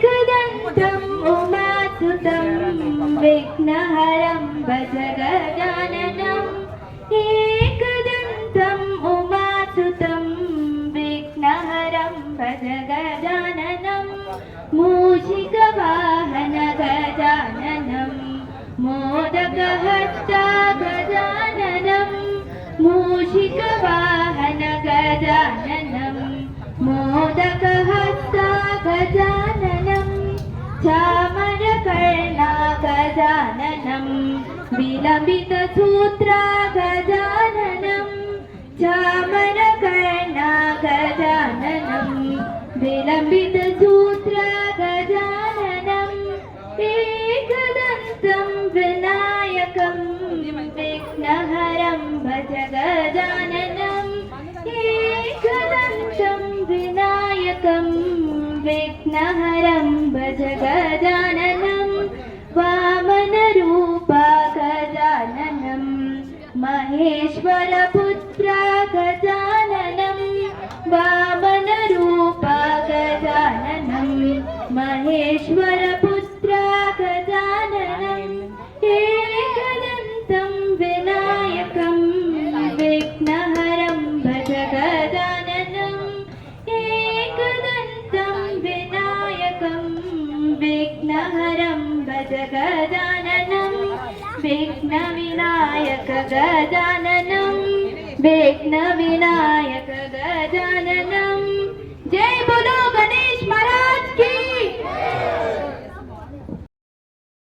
एकदन्तम् उमासुतं विघ्नहरं भज गजाननम् एकदन्तम् उमासुतं विघ्नहरं भज गजाननम् मूषिकवाहन गजाननम् मोदकहस्ता गजाननम् मूषिकवाहन गजाननम् मोदकहस्ता गजाननम् चामरकर्णा गजाननम् विलम्बितसूत्रा गजाननम् चामरकर्णा गजाननम् विलम्बितसूत्रा गजाननम् एकदन्तं विनायकं विघ्नहरं भज गजाननम् एकदन्तं विनायकं विघ्नहरं भज गजाननम् वामनरूपा गजाननम् महेश्वरपुत्रा गजाननम् वामनरूपा गजाननम् महेश्वरपुत्रा गजाननम् एकदन्तं विनायकं विघ्नहरं भज गजाननम् एकदन्तं विनायकं विघ्नहरं भज गजाननम् विघ्नविनायक गजाननम् विघ्नविनायक गजाननम् जय बोलो